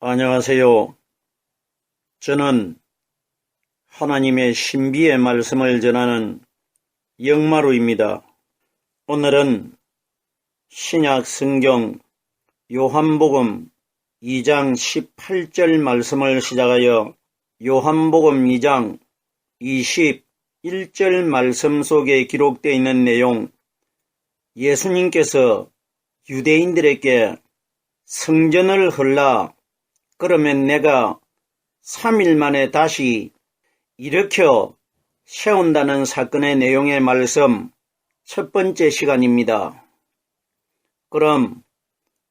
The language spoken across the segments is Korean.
안녕하세요. 저는 하나님의 신비의 말씀을 전하는 영마루입니다. 오늘은 신약 성경 요한복음 2장 18절 말씀을 시작하여 요한복음 2장 21절 말씀 속에 기록되어 있는 내용, 예수님께서 유대인들에게 성전을 헐라 그러면 내가 3일 만에 다시 일으켜 세운다는 사건의 내용의 말씀 첫 번째 시간입니다. 그럼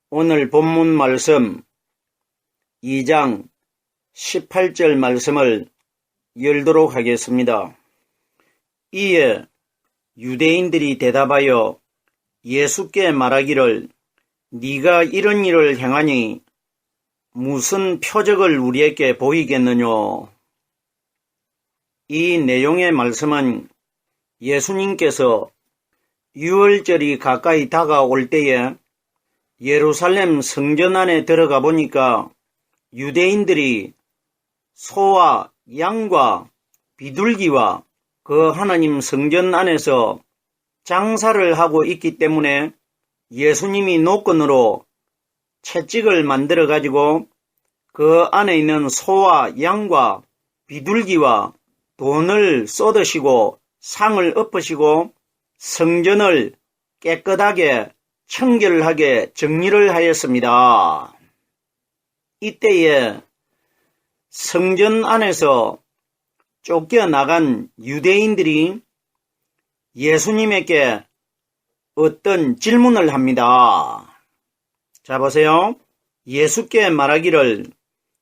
오늘 본문 말씀 2장 18절 말씀을 열도록 하겠습니다. 이에 유대인들이 대답하여 예수께 말하기를 네가 이런 일을 행하니 무슨 표적을 우리에게 보이겠느냐. 이 내용의 말씀은 예수님께서 유월절이 가까이 다가올 때에 예루살렘 성전 안에 들어가 보니까 유대인들이 소와 양과 비둘기와 그 하나님 성전 안에서 장사를 하고 있기 때문에 예수님이 노건으로 채찍을 만들어 가지고 그 안에 있는 소와 양과 비둘기와 돈을 쏟으시고 상을 엎으시고 성전을 깨끗하게 청결하게 정리를 하였습니다. 이때에 성전 안에서 쫓겨나간 유대인들이 예수님에게 어떤 질문을 합니다. 자, 보세요. 예수께 말하기를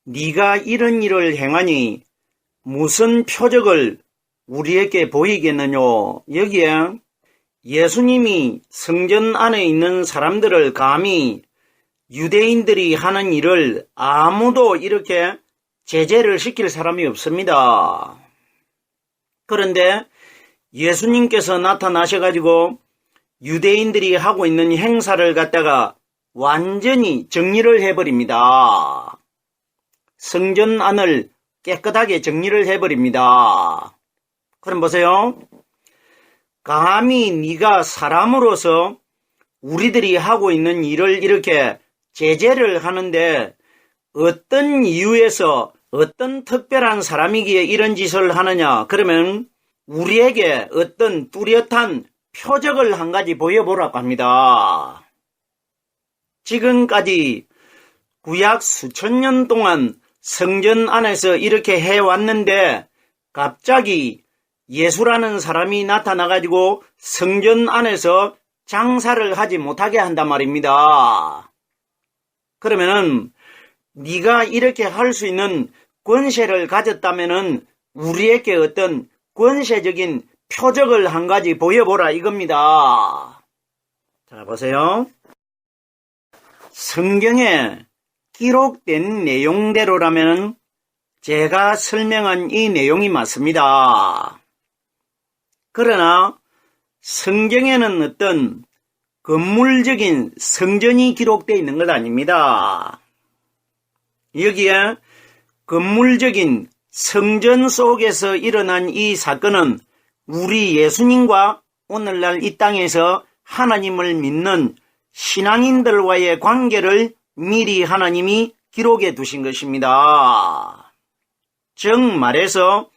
네가 이런 일을 행하니 무슨 표적을 우리에게 보이겠느냐. 여기에 예수님이 성전 안에 있는 사람들을 감히 유대인들이 하는 일을 아무도 이렇게 제재를 시킬 사람이 없습니다. 그런데 예수님께서 나타나셔가지고 유대인들이 하고 있는 행사를 갖다가 완전히 정리를 해버립니다. 성전 안을 깨끗하게 정리를 해버립니다. 그럼 보세요. 감히 네가 사람으로서 우리들이 하고 있는 일을 이렇게 제재를 하는데 어떤 이유에서 어떤 특별한 사람이기에 이런 짓을 하느냐. 그러면 우리에게 어떤 뚜렷한 표적을 한 가지 보여보라고 합니다. 지금까지 구약 수천 년 동안 성전 안에서 이렇게 해왔는데 갑자기 예수라는 사람이 나타나가지고 성전 안에서 장사를 하지 못하게 한단 말입니다. 그러면은 네가 이렇게 할 수 있는 권세를 가졌다면은 우리에게 어떤 권세적인 표적을 한 가지 보여보라 이겁니다. 자, 보세요. 성경에 기록된 내용대로라면 제가 설명한 이 내용이 맞습니다. 그러나 성경에는 어떤 건물적인 성전이 기록되어 있는 것 아닙니다. 여기에 건물적인 성전 속에서 일어난 이 사건은 우리 예수님과 오늘날 이 땅에서 하나님을 믿는 신앙인들과의 관계를 미리 하나님이 기록해 두신 것입니다. 즉 말해서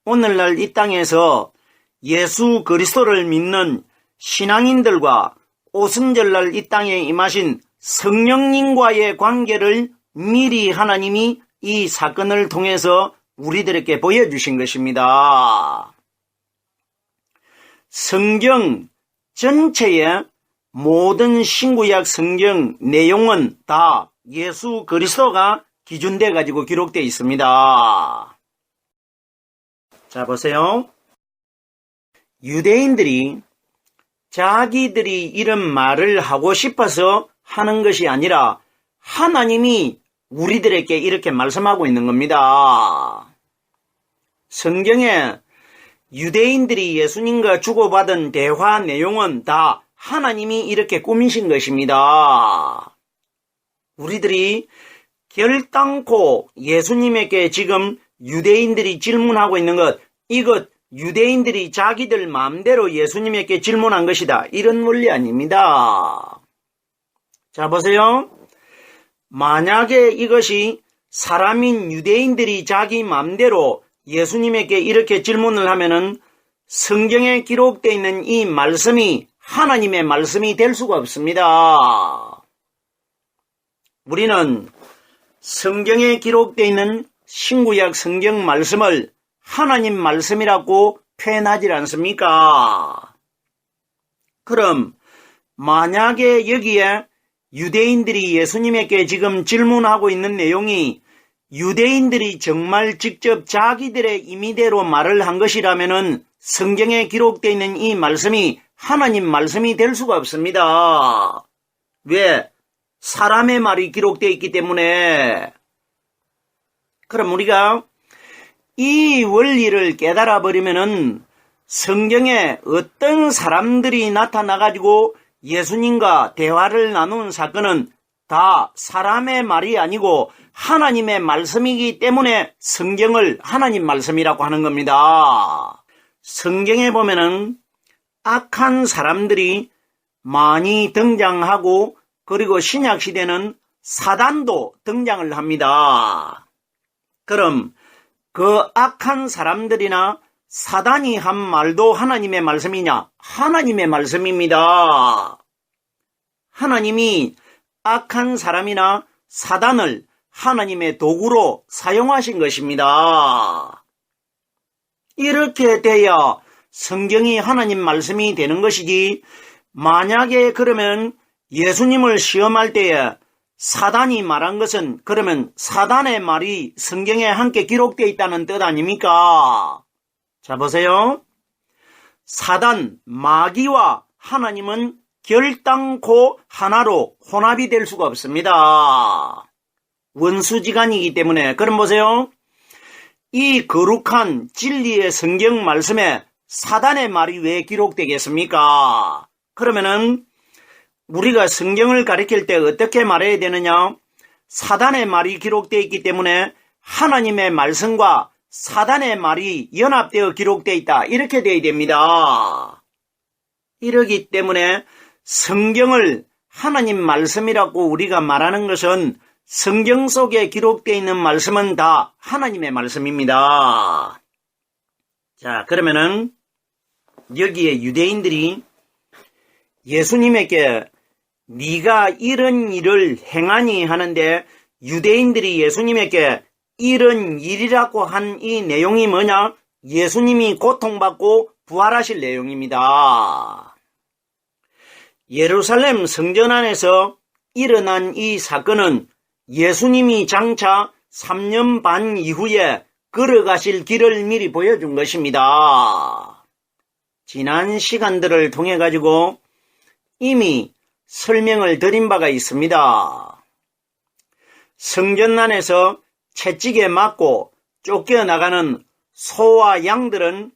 오늘날 이 땅에서 예수 그리스도를 믿는 신앙인들과 오순절날 이 땅에 임하신 성령님과의 관계를 미리 하나님이 이 사건을 통해서 우리들에게 보여주신 것입니다. 성경 전체에 모든 신구약 성경 내용은 다 예수 그리스도가 기준돼 가지고 기록되어 있습니다. 자, 보세요. 유대인들이 자기들이 이런 말을 하고 싶어서 하는 것이 아니라 하나님이 우리들에게 이렇게 말씀하고 있는 겁니다. 성경에 유대인들이 예수님과 주고받은 대화 내용은 다 하나님이 이렇게 꾸미신 것입니다. 우리들이 결단코 예수님에게 지금 유대인들이 질문하고 있는 것, 이것 유대인들이 자기들 마음대로 예수님에게 질문한 것이다. 이런 원리 아닙니다. 자, 보세요. 만약에 이것이 사람인 유대인들이 자기 마음대로 예수님에게 이렇게 질문을 하면은 성경에 기록되어 있는 이 말씀이 하나님의 말씀이 될 수가 없습니다. 우리는 성경에 기록되어 있는 신구약 성경 말씀을 하나님 말씀이라고 표현하지 않습니까? 그럼 만약에 여기에 유대인들이 예수님에게 지금 질문하고 있는 내용이 유대인들이 정말 직접 자기들의 임의대로 말을 한 것이라면은 성경에 기록되어 있는 이 말씀이 하나님 말씀이 될 수가 없습니다. 왜? 사람의 말이 기록되어 있기 때문에. 그럼 우리가 이 원리를 깨달아 버리면은 성경에 어떤 사람들이 나타나가지고 예수님과 대화를 나눈 사건은 다 사람의 말이 아니고 하나님의 말씀이기 때문에 성경을 하나님 말씀이라고 하는 겁니다. 성경에 보면은 악한 사람들이 많이 등장하고 그리고 신약시대는 사단도 등장을 합니다. 그럼 그 악한 사람들이나 사단이 한 말도 하나님의 말씀이냐? 하나님의 말씀입니다. 하나님이 악한 사람이나 사단을 하나님의 도구로 사용하신 것입니다. 이렇게 돼야 성경이 하나님 말씀이 되는 것이지, 만약에 그러면 예수님을 시험할 때에 사단이 말한 것은 그러면 사단의 말이 성경에 함께 기록되어 있다는 뜻 아닙니까? 자, 보세요. 사단, 마귀와 하나님은 결단코 하나로 혼합이 될 수가 없습니다. 원수지간이기 때문에. 그럼 보세요. 이 거룩한 진리의 성경 말씀에 사단의 말이 왜 기록되겠습니까? 그러면은 우리가 성경을 가리킬 때 어떻게 말해야 되느냐? 사단의 말이 기록되어 있기 때문에 하나님의 말씀과 사단의 말이 연합되어 기록되어 있다. 이렇게 되어야 됩니다. 이러기 때문에 성경을 하나님 말씀이라고 우리가 말하는 것은 성경 속에 기록되어 있는 말씀은 다 하나님의 말씀입니다. 자, 그러면은 여기에 유대인들이 예수님에게 네가 이런 일을 행하니 하는데, 유대인들이 예수님에게 이런 일이라고 한 이 내용이 뭐냐? 예수님이 고통받고 부활하실 내용입니다. 예루살렘 성전 안에서 일어난 이 사건은 예수님이 장차 3년 반 이후에 걸어가실 길을 미리 보여준 것입니다. 지난 시간들을 통해 가지고 이미 설명을 드린 바가 있습니다. 성전 안에서 채찍에 맞고 쫓겨나가는 소와 양들은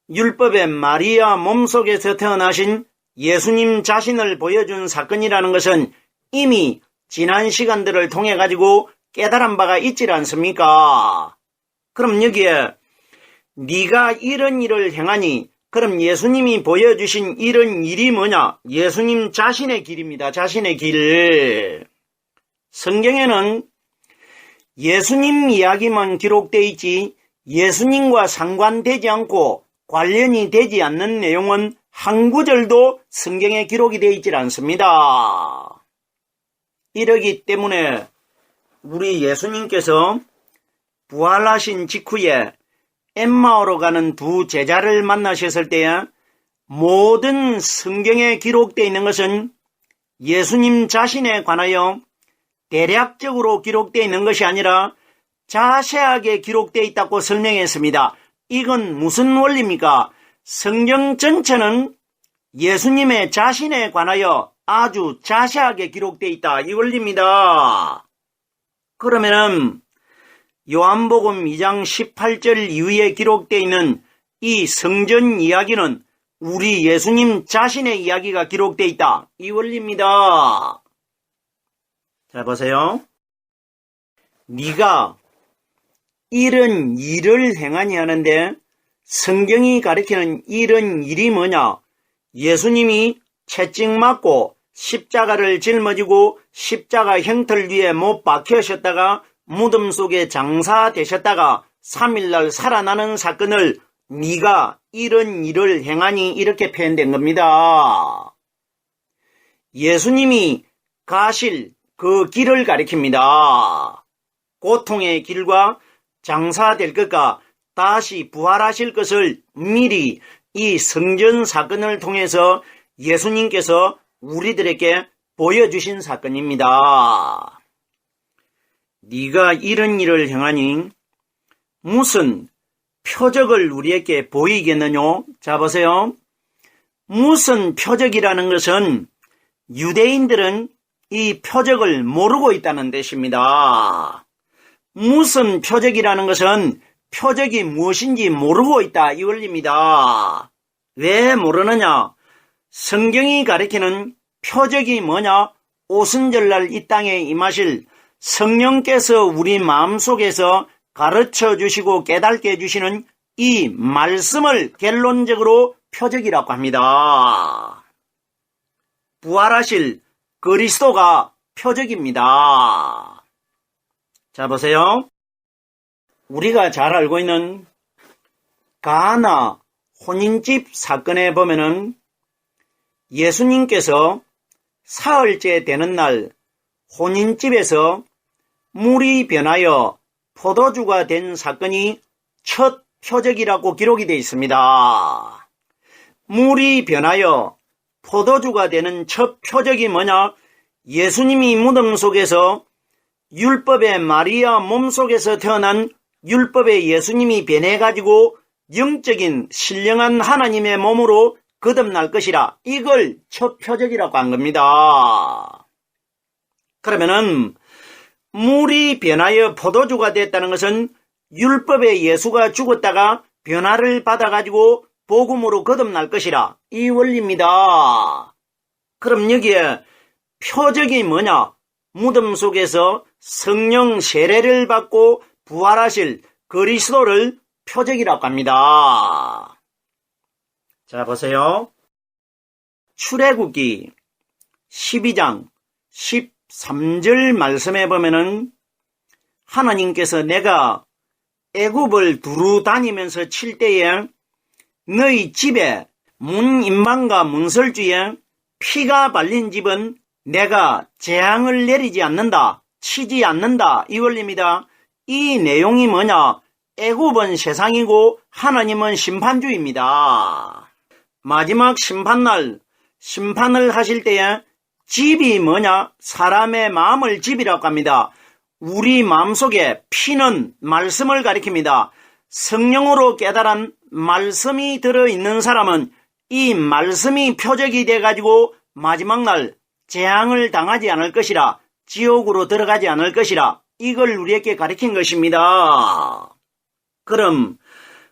율법의 마리아 몸속에서 태어나신 예수님 자신을 보여준 사건이라는 것은 이미 지난 시간들을 통해 가지고 깨달은 바가 있지 않습니까? 그럼 여기에 네가 이런 일을 행하니, 그럼 예수님이 보여주신 이런 일이 뭐냐? 예수님 자신의 길입니다. 자신의 길. 성경에는 예수님 이야기만 기록되어 있지 예수님과 상관되지 않고 관련이 되지 않는 내용은 한 구절도 성경에 기록이 되어 있지 않습니다. 이러기 때문에 우리 예수님께서 부활하신 직후에 엠마오로 가는 두 제자를 만나셨을 때에 모든 성경에 기록되어 있는 것은 예수님 자신에 관하여 대략적으로 기록되어 있는 것이 아니라 자세하게 기록되어 있다고 설명했습니다. 이건 무슨 원리입니까? 성경 전체는 예수님의 자신에 관하여 아주 자세하게 기록되어 있다. 이 원리입니다. 그러면은 요한복음 2장 18절 이후에 기록되어 있는 이 성전 이야기는 우리 예수님 자신의 이야기가 기록되어 있다. 이 원리입니다. 자, 보세요. 네가 이런 일을 행하니 하는데 성경이 가리키는 이런 일이 뭐냐? 예수님이 채찍 맞고 십자가를 짊어지고 십자가 형틀 위에 못 박혀셨다가 무덤 속에 장사되셨다가 3일날 살아나는 사건을 네가 이런 일을 행하니 이렇게 표현된 겁니다. 예수님이 가실 그 길을 가리킵니다. 고통의 길과 장사될 것과 다시 부활하실 것을 미리 이 성전 사건을 통해서 예수님께서 우리들에게 보여주신 사건입니다. 네가 이런 일을 행하니 무슨 표적을 우리에게 보이겠느냐? 자 보세요. 무슨 표적이라는 것은 유대인들은 이 표적을 모르고 있다는 뜻입니다. 무슨 표적이라는 것은 표적이 무엇인지 모르고 있다 이 원리입니다. 왜 모르느냐? 성경이 가리키는 표적이 뭐냐? 오순절날 이 땅에 임하실 성령께서 우리 마음속에서 가르쳐 주시고 깨닫게 해주시는 이 말씀을 결론적으로 표적이라고 합니다. 부활하실 그리스도가 표적입니다. 자 보세요. 우리가 잘 알고 있는 가나 혼인집 사건에 보면은 예수님께서 사흘째 되는 날 혼인집에서 물이 변하여 포도주가 된 사건이 첫 표적이라고 기록이 되어 있습니다. 물이 변하여 포도주가 되는 첫 표적이 뭐냐? 예수님이 무덤 속에서 율법의 마리아 몸속에서 태어난 율법의 예수님이 변해가지고 영적인 신령한 하나님의 몸으로 거듭날 것이라 이걸 첫 표적이라고 한 겁니다. 그러면은 물이 변하여 포도주가 됐다는 것은 율법의 예수가 죽었다가 변화를 받아가지고 복음으로 거듭날 것이라 이 원리입니다. 그럼 여기에 표적이 뭐냐? 무덤 속에서 성령 세례를 받고 부활하실 그리스도를 표적이라고 합니다. 자 보세요. 출애굽기 12장 13절 말씀에 보면은 하나님께서 내가 애굽을 두루 다니면서 칠 때에 너희 집에 문인방과 문설주에 피가 발린 집은 내가 재앙을 내리지 않는다, 치지 않는다 이 원리입니다. 이 내용이 뭐냐? 애굽은 세상이고 하나님은 심판주입니다. 마지막 심판날 심판을 하실 때에 집이 뭐냐? 사람의 마음을 집이라고 합니다. 우리 마음속에 피는 말씀을 가리킵니다. 성령으로 깨달은 말씀이 들어있는 사람은 이 말씀이 표적이 돼가지고 마지막 날 재앙을 당하지 않을 것이라, 지옥으로 들어가지 않을 것이라 이걸 우리에게 가리킨 것입니다. 그럼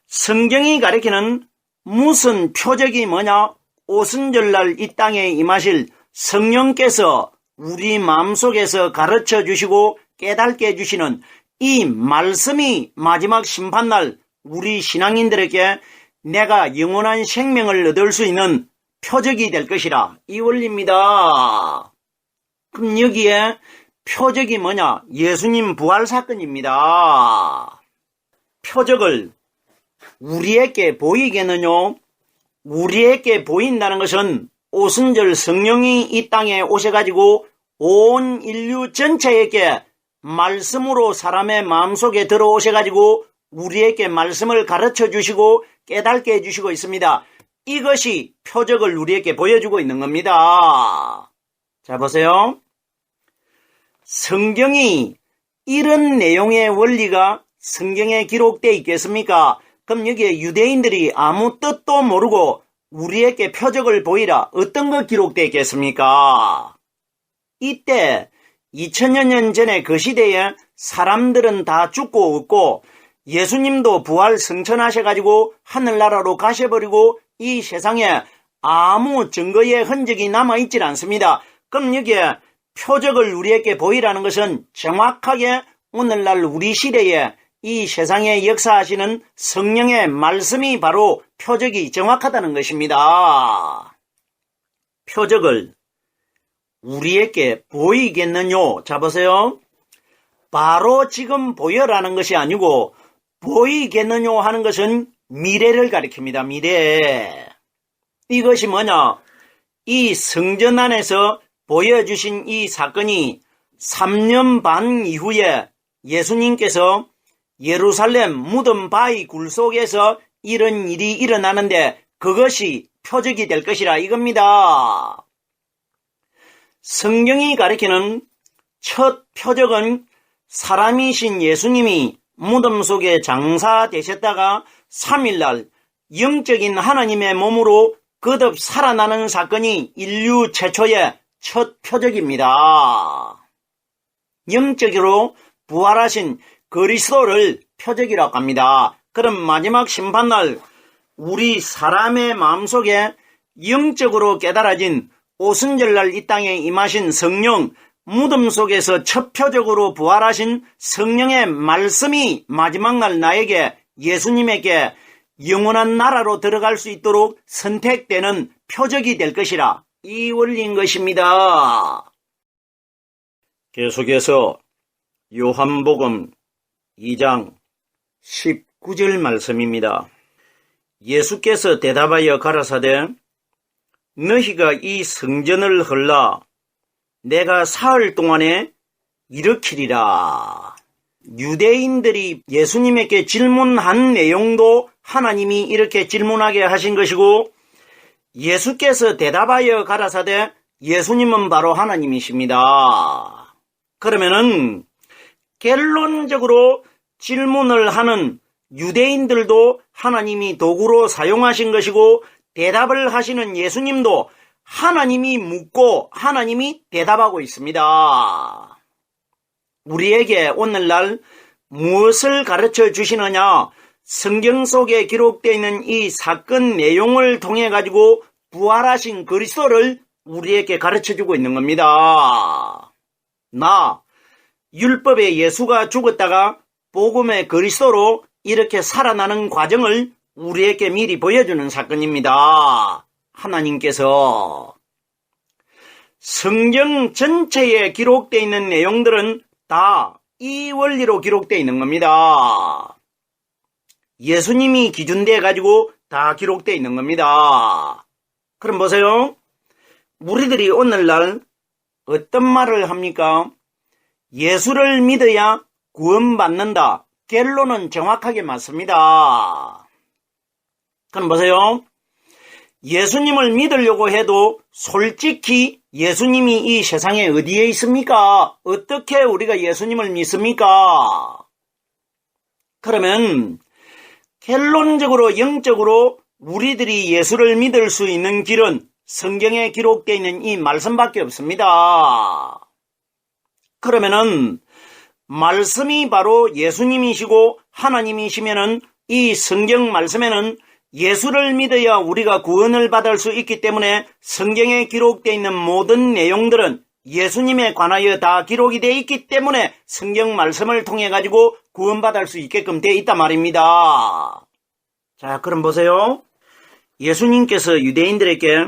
성경이 가리키는 무슨 표적이 뭐냐? 오순절날 이 땅에 임하실 성령께서 우리 마음속에서 가르쳐 주시고 깨닫게 해주시는 이 말씀이 마지막 심판날 우리 신앙인들에게 내가 영원한 생명을 얻을 수 있는 표적이 될 것이라 이 원리입니다. 그럼 여기에 표적이 뭐냐? 예수님 부활 사건입니다. 표적을 우리에게 보이겠느냐? 우리에게 보인다는 것은 오순절 성령이 이 땅에 오셔가지고 온 인류 전체에게 말씀으로 사람의 마음속에 들어오셔가지고 우리에게 말씀을 가르쳐 주시고 깨닫게 해주시고 있습니다. 이것이 표적을 우리에게 보여주고 있는 겁니다. 자 보세요. 성경이 이런 내용의 원리가 성경에 기록되어 있겠습니까? 그럼 여기에 유대인들이 아무 뜻도 모르고 우리에게 표적을 보이라 어떤 거 기록되어 있겠습니까? 이때 2000여 년 전에 그 시대에 사람들은 다 죽고 없고 예수님도 부활 승천하셔가지고 하늘나라로 가셔버리고 이 세상에 아무 증거의 흔적이 남아있질 않습니다. 그럼 여기에 표적을 우리에게 보이라는 것은 정확하게 오늘날 우리 시대에 이 세상에 역사하시는 성령의 말씀이 바로 표적이 정확하다는 것입니다. 표적을 우리에게 보이겠느뇨? 자 보세요. 바로 지금 보여라는 것이 아니고 보이겠느뇨 하는 것은 미래를 가리킵니다. 미래. 이것이 뭐냐? 이 성전 안에서 보여주신 이 사건이 3년 반 이후에 예수님께서 예루살렘 무덤 바위 굴 속에서 이런 일이 일어나는데 그것이 표적이 될 것이라 이겁니다. 성경이 가리키는 첫 표적은 사람이신 예수님이 무덤 속에 장사되셨다가 3일날 영적인 하나님의 몸으로 거듭 살아나는 사건이 인류 최초의 첫 표적입니다. 영적으로 부활하신 그리스도를 표적이라고 합니다. 그럼 마지막 심판날 우리 사람의 마음속에 영적으로 깨달아진 오순절날 이 땅에 임하신 성령, 무덤 속에서 첫 표적으로 부활하신 성령의 말씀이 마지막 날 나에게 예수님에게 영원한 나라로 들어갈 수 있도록 선택되는 표적이 될 것이라 이 원리인 것입니다. 계속해서 요한복음 2장 19절 말씀입니다. 예수께서 대답하여 가라사대 너희가 이 성전을 헐라 내가 사흘 동안에 일으키리라. 유대인들이 예수님에게 질문한 내용도 하나님이 이렇게 질문하게 하신 것이고 예수께서 대답하여 가라사대 예수님은 바로 하나님이십니다. 그러면은 결론적으로 질문을 하는 유대인들도 하나님이 도구로 사용하신 것이고 대답을 하시는 예수님도 하나님이 묻고 하나님이 대답하고 있습니다. 우리에게 오늘날 무엇을 가르쳐 주시느냐? 성경 속에 기록되어 있는 이 사건 내용을 통해 가지고 부활하신 그리스도를 우리에게 가르쳐 주고 있는 겁니다. 율법의 예수가 죽었다가 복음의 그리스도로 이렇게 살아나는 과정을 우리에게 미리 보여주는 사건입니다. 하나님께서 성경 전체에 기록되어 있는 내용들은 다 이 원리로 기록되어 있는 겁니다. 예수님이 기준돼 가지고 다 기록되어 있는 겁니다. 그럼 보세요. 우리들이 오늘날 어떤 말을 합니까? 예수를 믿어야 구원받는다. 결론은 정확하게 맞습니다. 그럼 보세요. 예수님을 믿으려고 해도 솔직히 예수님이 이 세상에 어디에 있습니까? 어떻게 우리가 예수님을 믿습니까? 그러면 결론적으로 영적으로 우리들이 예수를 믿을 수 있는 길은 성경에 기록되어 있는 이 말씀밖에 없습니다. 그러면은 말씀이 바로 예수님이시고 하나님이시면은 이 성경 말씀에는 예수를 믿어야 우리가 구원을 받을 수 있기 때문에 성경에 기록되어 있는 모든 내용들은 예수님에 관하여 다 기록이 되어 있기 때문에 성경 말씀을 통해 가지고 구원받을 수 있게끔 되어 있단 말입니다. 자, 그럼 보세요. 예수님께서 유대인들에게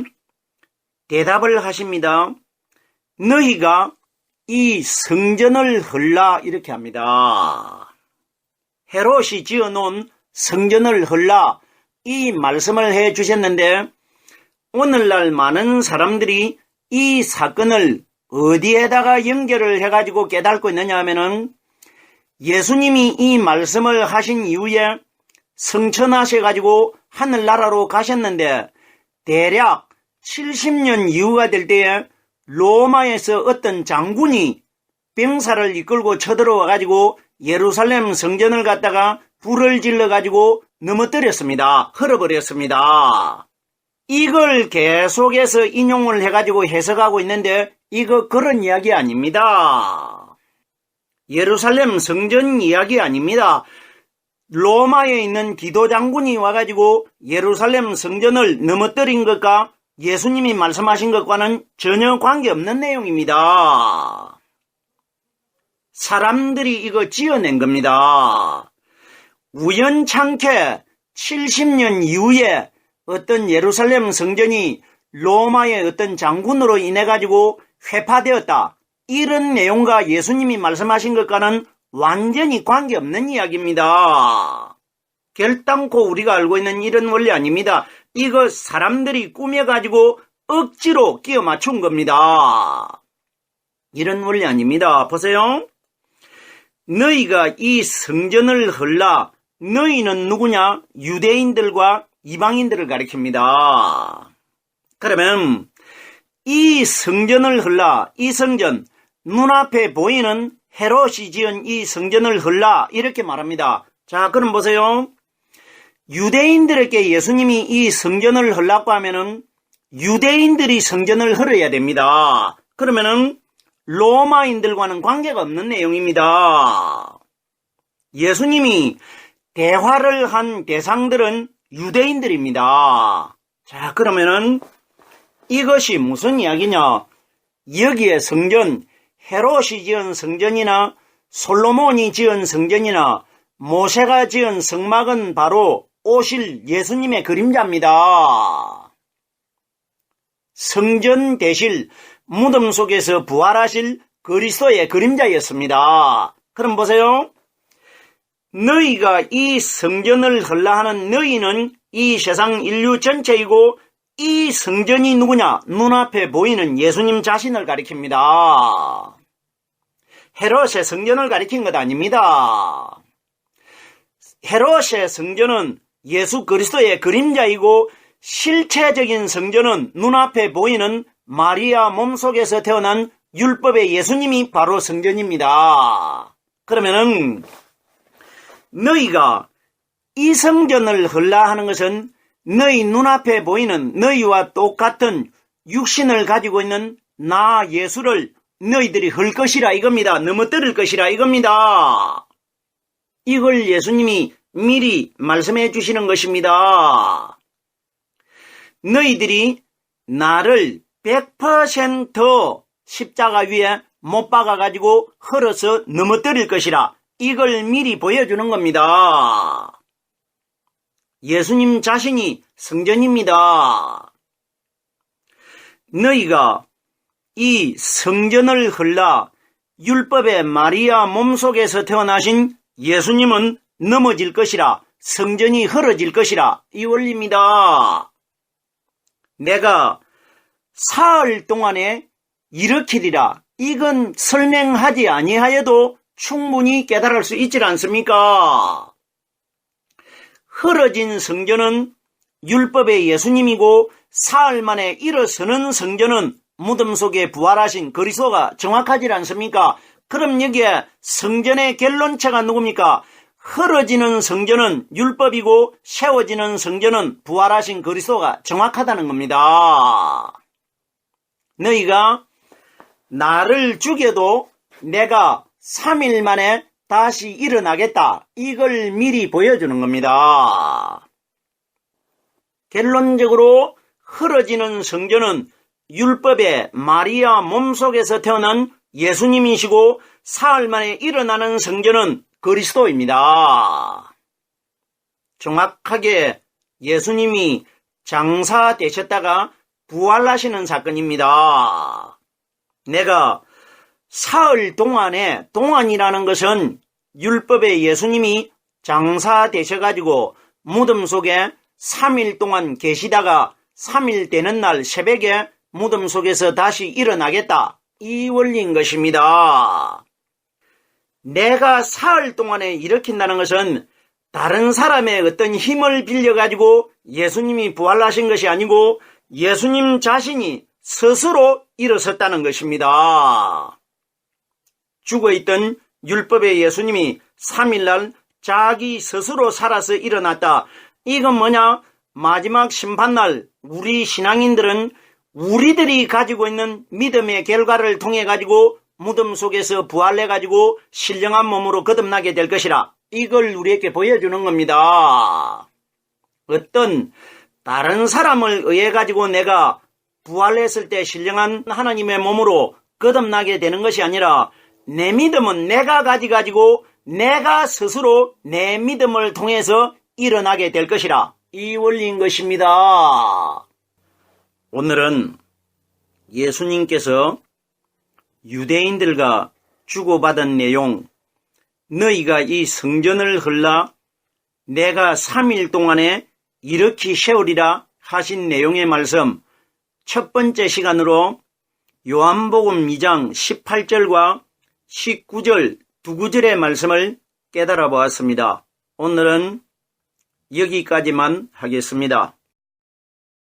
대답을 하십니다. 너희가 이 성전을 헐라 이렇게 합니다. 헤롯이 지어놓은 성전을 헐라 이 말씀을 해 주셨는데 오늘날 많은 사람들이 이 사건을 어디에다가 연결을 해가지고 깨닫고 있느냐 하면은 예수님이 이 말씀을 하신 이후에 성천하셔가지고 하늘나라로 가셨는데 대략 70년 이후가 될 때에 로마에서 어떤 장군이 병사를 이끌고 쳐들어와가지고 예루살렘 성전을 갖다가 불을 질러가지고 넘어뜨렸습니다. 헐어버렸습니다. 이걸 계속해서 인용을 해가지고 해석하고 있는데 이거 그런 이야기 아닙니다. 예루살렘 성전 이야기 아닙니다. 로마에 있는 디도 장군이 와가지고 예루살렘 성전을 넘어뜨린 것과 예수님이 말씀하신 것과는 전혀 관계없는 내용입니다. 사람들이 이거 지어낸 겁니다. 우연찮게 70년 이후에 어떤 예루살렘 성전이 로마의 어떤 장군으로 인해 가지고 회파되었다. 이런 내용과 예수님이 말씀하신 것과는 완전히 관계없는 이야기입니다. 결단코 우리가 알고 있는 이런 원리 아닙니다. 이거 사람들이 꾸며가지고 억지로 끼워 맞춘 겁니다. 이런 원리 아닙니다. 보세요. 너희가 이 성전을 헐라. 너희는 누구냐? 유대인들과 이방인들을 가리킵니다. 그러면 이 성전을 헐라. 이 성전, 눈앞에 보이는 헤롯이 지은 이 성전을 헐라. 이렇게 말합니다. 자, 그럼 보세요. 유대인들에게 예수님이 이 성전을 헐라고 하면은 유대인들이 성전을 헐어야 됩니다. 그러면은 로마인들과는 관계가 없는 내용입니다. 예수님이 대화를 한 대상들은 유대인들입니다. 자, 그러면은 이것이 무슨 이야기냐? 여기에 성전, 헤롯이 지은 성전이나 솔로몬이 지은 성전이나 모세가 지은 성막은 바로 오실 예수님의 그림자입니다. 성전 대실, 무덤 속에서 부활하실 그리스도의 그림자였습니다. 그럼 보세요. 너희가 이 성전을 헐라 하는 너희는 이 세상 인류 전체이고 이 성전이 누구냐? 눈앞에 보이는 예수님 자신을 가리킵니다. 헤롯의 성전을 가리킨 것 아닙니다. 헤롯의 성전은 예수 그리스도의 그림자이고 실체적인 성전은 눈앞에 보이는 마리아 몸속에서 태어난 율법의 예수님이 바로 성전입니다. 그러면은 너희가 이 성전을 헐라 하는 것은 너희 눈앞에 보이는 너희와 똑같은 육신을 가지고 있는 나 예수를 너희들이 헐 것이라 이겁니다. 넘어뜨릴 것이라 이겁니다. 이걸 예수님이 미리 말씀해 주시는 것입니다. 너희들이 나를 100% 십자가 위에 못 박아가지고 헐어서 넘어뜨릴 것이라 이걸 미리 보여주는 겁니다. 예수님 자신이 성전입니다. 너희가 이 성전을 헐라 율법의 마리아 몸속에서 태어나신 예수님은 넘어질 것이라 성전이 헐어질 것이라 이 원리입니다. 내가 사흘 동안에 일으키리라 이건 설명하지 아니하여도 충분히 깨달을 수 있지 않습니까? 헐어진 성전은 율법의 예수님이고 사흘 만에 일어서는 성전은 무덤 속에 부활하신 그리스도가 정확하지 않습니까? 그럼 여기에 성전의 결론체가 누굽니까? 헐어지는 성전은 율법이고 세워지는 성전은 부활하신 그리스도가 정확하다는 겁니다. 너희가 나를 죽여도 내가 3일 만에 다시 일어나겠다. 이걸 미리 보여주는 겁니다. 결론적으로 헐어지는 성전은 율법의 마리아 몸속에서 태어난 예수님이시고 사흘 만에 일어나는 성전은 그리스도입니다. 정확하게 예수님이 장사되셨다가 부활하시는 사건입니다. 내가 사흘 동안에 동안이라는 것은 율법의 예수님이 장사되셔가지고 무덤 속에 3일 동안 계시다가 3일 되는 날 새벽에 무덤 속에서 다시 일어나겠다. 이 원리인 것입니다. 내가 사흘 동안에 일으킨다는 것은 다른 사람의 어떤 힘을 빌려가지고 예수님이 부활하신 것이 아니고 예수님 자신이 스스로 일어섰다는 것입니다. 죽어있던 율법의 예수님이 3일날 자기 스스로 살아서 일어났다. 이건 뭐냐? 마지막 심판날 우리 신앙인들은 우리들이 가지고 있는 믿음의 결과를 통해 가지고 무덤 속에서 부활해 가지고 신령한 몸으로 거듭나게 될 것이라 이걸 우리에게 보여주는 겁니다. 어떤 다른 사람을 의해 가지고 내가 부활했을 때 신령한 하나님의 몸으로 거듭나게 되는 것이 아니라 내 믿음은 내가 가지고 내가 스스로 내 믿음을 통해서 일어나게 될 것이라. 이 원리인 것입니다. 오늘은 예수님께서 유대인들과 주고받은 내용, 너희가 이 성전을 헐라 내가 3일 동안에 일으키 세우리라 하신 내용의 말씀, 첫 번째 시간으로 요한복음 2장 18절과 19절 두 구절의 말씀을 깨달아 보았습니다. 오늘은 여기까지만 하겠습니다.